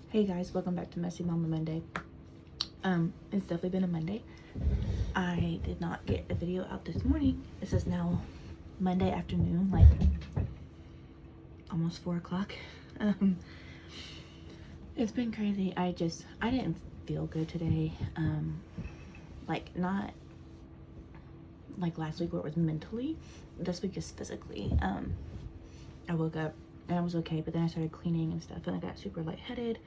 Hey guys, welcome back to Messy Momma Monday. It's definitely been a Monday. I did not get a video out this morning. This is now Monday afternoon, like almost 4 o'clock. It's been crazy. I didn't feel good today. Not like last week where it was mentally. This week is physically. I woke up and I was okay, but then I started cleaning and stuff and I got super lightheaded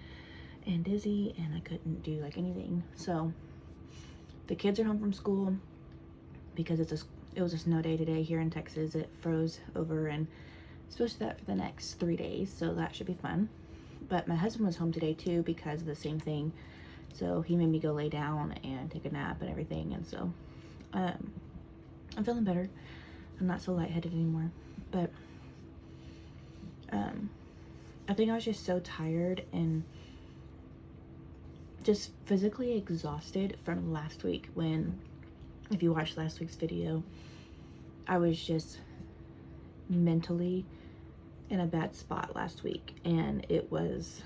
and dizzy and I couldn't do like anything. So the kids are home from school because it was a snow day today here in Texas. It froze over and it's supposed to be that for the next 3 days, so that should be fun. But my husband was home today too because of the same thing, so he made me go lay down and take a nap and everything. And so I'm feeling better. I'm not so lightheaded anymore, but I think I was just so tired and just physically exhausted from last week. When, if you watched last week's video, I was just mentally in a bad spot last week, and it was,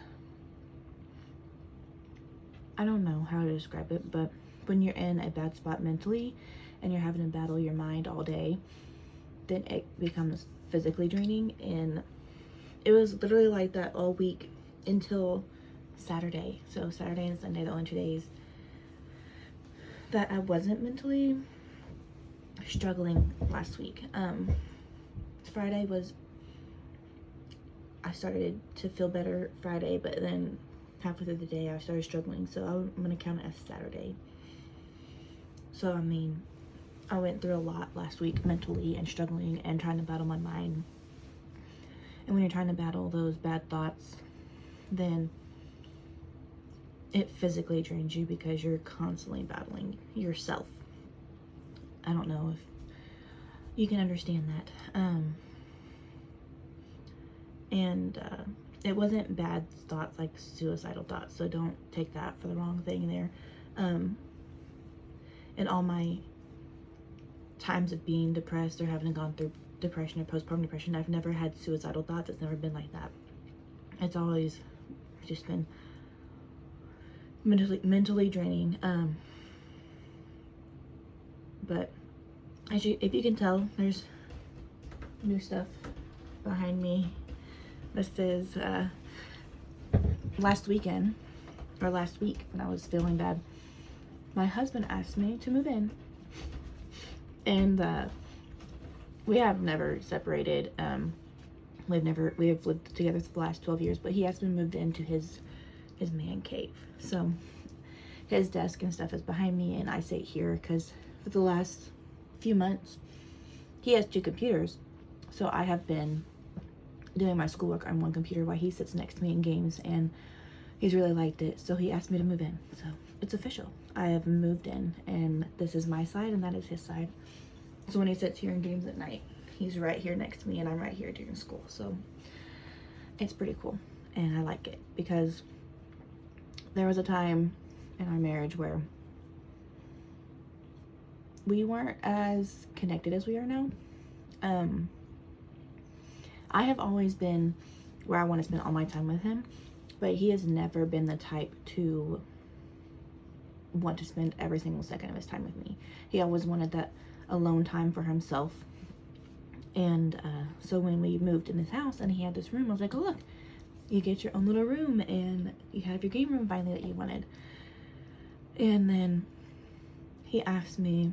I don't know how to describe it, but when you're in a bad spot mentally and you're having to battle your mind all day, then it becomes physically draining. And it was literally like that all week until Saturday. So Saturday and Sunday, the only 2 days that I wasn't mentally struggling last week. Friday was, I started to feel better Friday, but then halfway through the day I started struggling, so I'm gonna count it as Saturday. So I mean, I went through a lot last week mentally and struggling and trying to battle my mind. And when you're trying to battle those bad thoughts, then it physically drains you because you're constantly battling yourself. I don't know if you can understand that. It wasn't bad thoughts like suicidal thoughts, so don't take that for the wrong thing there. In all my times of being depressed or having gone through depression or postpartum depression, I've never had suicidal thoughts. It's never been like that. It's always just been mentally draining. But if you can tell, there's new stuff behind me. This is last week when I was feeling bad, my husband asked me to move in, and we have never separated. We have lived together for the last 12 years, but he asked me to move into his man cave. So his desk and stuff is behind me, and I sit here because for the last few months he has 2 computers, so I have been doing my schoolwork on one computer while he sits next to me in games, and he's really liked it, so he asked me to move in. So it's official. I have moved in, and this is my side and that is his side. So when he sits here in games at night, he's right here next to me and I'm right here during school. So it's pretty cool, and I like it because there was a time in our marriage where we weren't as connected as we are now. I have always been where I want to spend all my time with him, but he has never been the type to want to spend every single second of his time with me. He always wanted that alone time for himself. And so when we moved in this house and he had this room, I was like, oh look, you get your own little room and you have your game room finally that you wanted. And then he asked me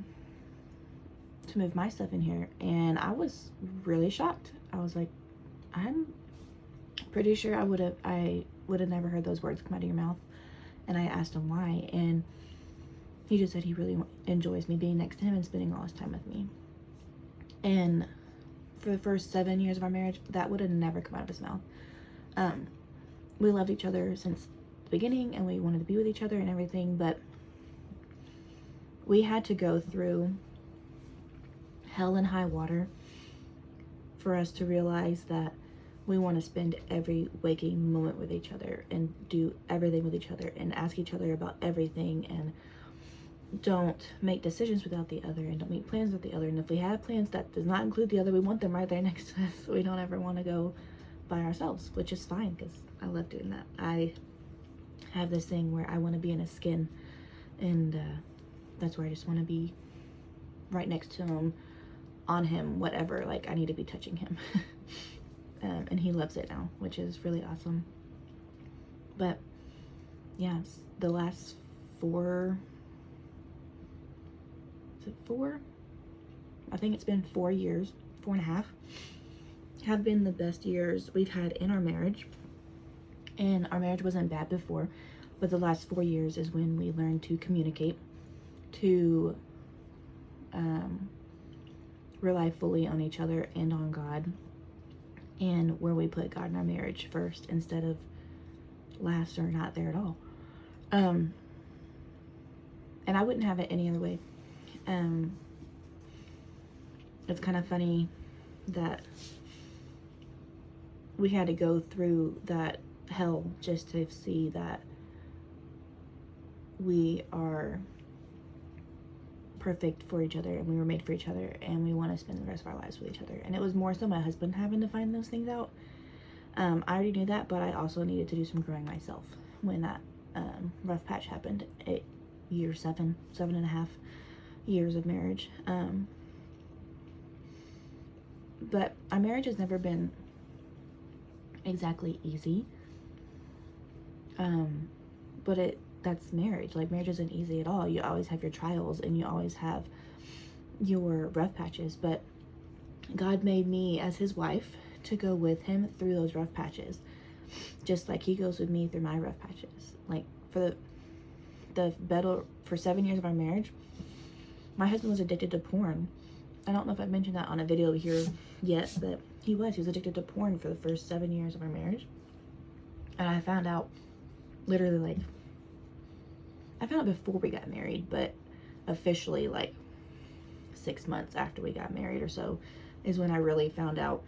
to move my stuff in here, and I was really shocked. I was like, I'm pretty sure I would have never heard those words come out of your mouth. And I asked him why, and he just said he really enjoys me being next to him and spending all his time with me. And for the first 7 years of our marriage, that would have never come out of his mouth. We loved each other since the beginning, and we wanted to be with each other and everything, but we had to go through hell and high water for us to realize that we want to spend every waking moment with each other and do everything with each other and ask each other about everything, and don't make decisions without the other, and don't make plans with the other. And if we have plans that does not include the other, we want them right there next to us. We don't ever want to go by ourselves, which is fine because I love doing that. I have this thing where I want to be in his skin, and that's where I just want to be right next to him, on him, whatever. Like, I need to be touching him. And he loves it now, which is really awesome. But yeah, it's the last 4, is it 4? I think it's been 4 years, 4.5, have been the best years we've had in our marriage. And our marriage wasn't bad before, but the last 4 years is when we learned to communicate, to rely fully on each other and on God, and where we put God in our marriage first instead of last or not there at all. And I wouldn't have it any other way. It's kind of funny that we had to go through that hell just to see that we are perfect for each other, and we were made for each other, and we want to spend the rest of our lives with each other. And it was more so my husband having to find those things out. I already knew that, but I also needed to do some growing myself when that rough patch happened at year 7.5 years of marriage. But our marriage has never been exactly easy. But that's marriage. Like, marriage isn't easy at all. You always have your trials, and you always have your rough patches. But God made me as his wife to go with him through those rough patches, just like he goes with me through my rough patches. Like, for the better, for 7 years of our marriage, my husband was addicted to porn. I don't know if I've mentioned that on a video here yet, but he was addicted to porn for the first 7 years of our marriage. And I found out literally, like, I found out before we got married, but officially like 6 months after we got married or so is when I really found out.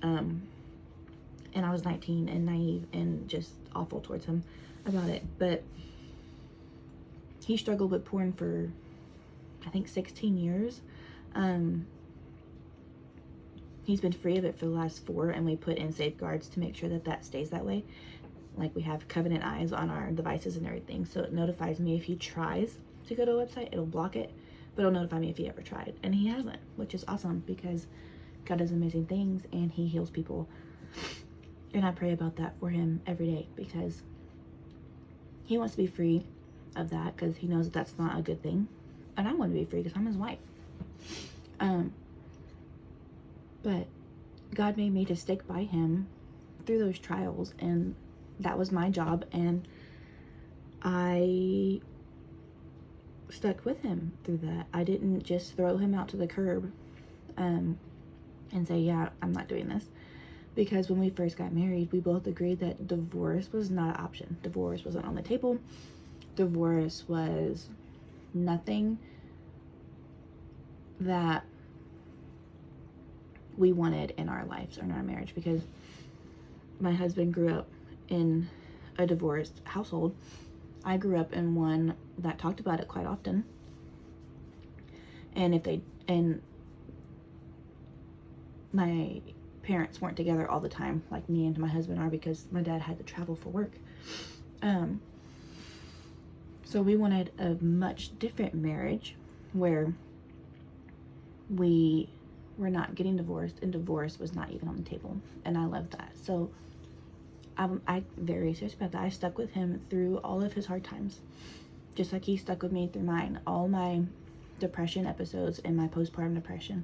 And I was 19 and naive and just awful towards him about it. But he struggled with porn for, I think, 16 years. He's been free of it for the last 4, and we put in safeguards to make sure that that stays that way. Like, we have covenant eyes on our devices and everything, so it notifies me if he tries to go to a website. It'll block it, but it'll notify me if he ever tried. And he hasn't, which is awesome, because God does amazing things and he heals people. And I pray about that for him every day, because he wants to be free of that, because he knows that that's not a good thing. And I want to be free because I'm his wife. But God made me to stick by him through those trials, and that was my job, and I stuck with him through that. I didn't just throw him out to the curb and say, yeah, I'm not doing this. Because when we first got married, we both agreed that divorce was not an option. Divorce wasn't on the table. Divorce was nothing that we wanted in our lives or in our marriage, because my husband grew up in a divorced household. I grew up in one that talked about it quite often. And my parents weren't together all the time like me and my husband are, because my dad had to travel for work. So we wanted a much different marriage where we were not getting divorced, and divorce was not even on the table. And I love that. So I'm very serious about that. I stuck with him through all of his hard times, just like he stuck with me through mine. All my depression episodes and my postpartum depression,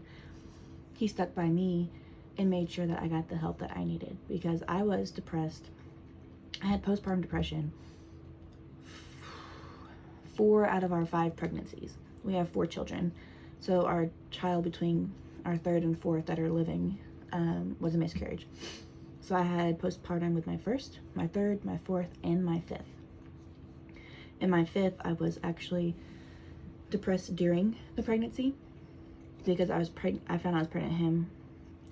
he stuck by me and made sure that I got the help that I needed, because I was depressed. I had postpartum depression 4 out of our 5 pregnancies. We have 4 children. So our child between our 3rd and 4th that are living was a miscarriage. So I had postpartum with my 1st, my 3rd, my 4th, and my 5th. In my 5th, I was actually depressed during the pregnancy, because I found I was pregnant him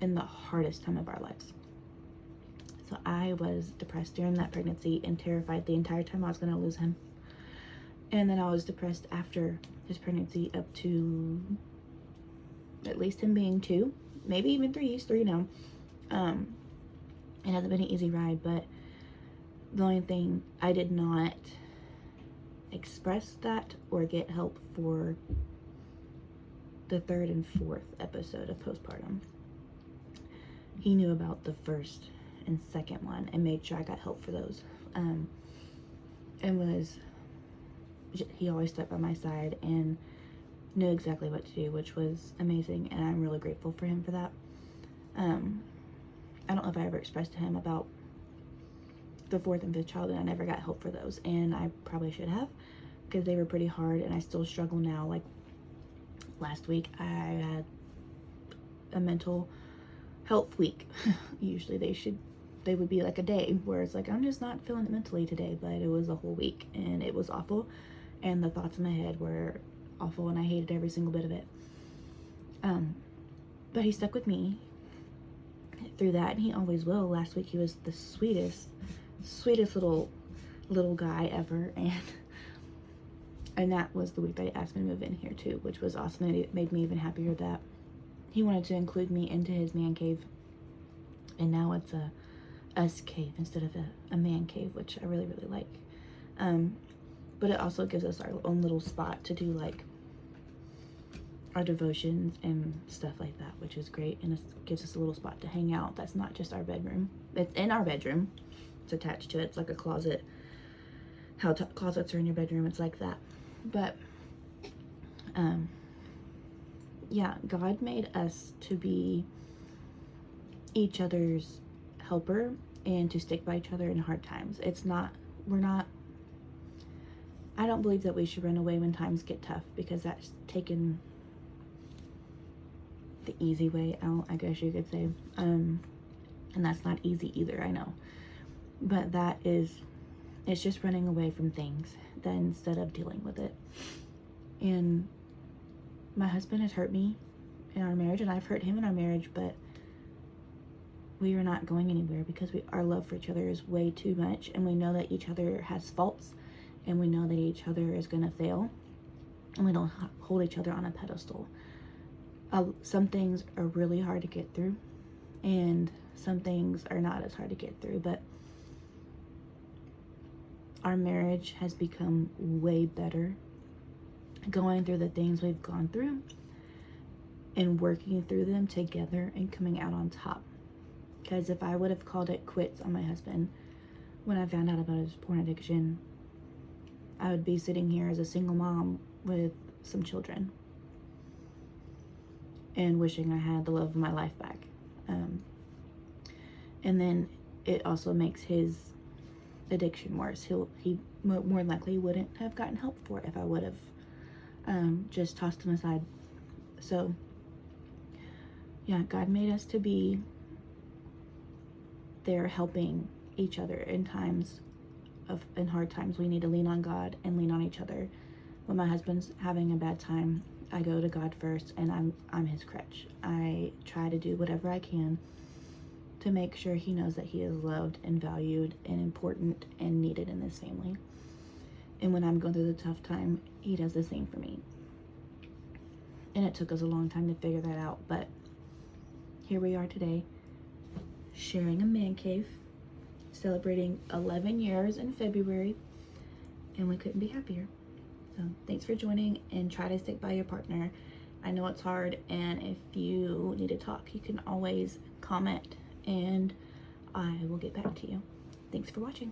in the hardest time of our lives. So I was depressed during that pregnancy and terrified the entire time I was going to lose him. And then I was depressed after his pregnancy up to at least him being 2, maybe even 3. He's 3 now. It hasn't been an easy ride, but The only thing, I did not express that or get help for the 3rd and 4th episode of postpartum. He knew about the 1st and 2nd one and made sure I got help for those. He always stuck by my side and knew exactly what to do, which was amazing, and I'm really grateful for him for that. I don't know if I ever expressed to him about the 4th and 5th child, and I never got help for those, and I probably should have, because they were pretty hard, and I still struggle now. Like last week, I had a mental health week. Usually they would be like a day where it's like, I'm just not feeling it mentally today, but it was a whole week, and it was awful, and the thoughts in my head were awful, and I hated every single bit of it. But he stuck with me through that, and he always will. Last week he was the sweetest little guy ever, and that was the week that he asked me to move in here too, which was awesome, and it made me even happier that he wanted to include me into his man cave, and now it's a us cave instead of a man cave, which I really like. But it also gives us our own little spot to do like our devotions and stuff like that, which is great, and it gives us a little spot to hang out. That's not just our bedroom. It's in our bedroom. It's attached to it. It's like a closet. How closets are in your bedroom, it's like that. But yeah, God made us to be each other's helper and to stick by each other in hard times. I don't believe that we should run away when times get tough, because that's taken the easy way out, I guess you could say. And that's not easy either, I know. But it's just running away from things then instead of dealing with it. And my husband has hurt me in our marriage, and I've hurt him in our marriage, but we are not going anywhere because our love for each other is way too much, and we know that each other has faults, and we know that each other is going to fail, and we don't hold each other on a pedestal. Some things are really hard to get through, and some things are not as hard to get through, but our marriage has become way better going through the things we've gone through and working through them together and coming out on top. Because if I would have called it quits on my husband when I found out about his porn addiction, I would be sitting here as a single mom with some children and wishing I had the love of my life back. And then it also makes his addiction worse. He more likely wouldn't have gotten help for it if I would have just tossed him aside. So yeah, God made us to be there helping each other in hard times. We need to lean on God and lean on each other. When my husband's having a bad time, I go to God first, and I'm his crutch. I try to do whatever I can to make sure he knows that he is loved and valued and important and needed in this family. And when I'm going through the tough time, he does the same for me. And it took us a long time to figure that out, but here we are today, sharing a man cave, celebrating 11 years in February, and we couldn't be happier. So thanks for joining, and try to stick by your partner. I know it's hard, and if you need to talk, you can always comment, and I will get back to you. Thanks for watching.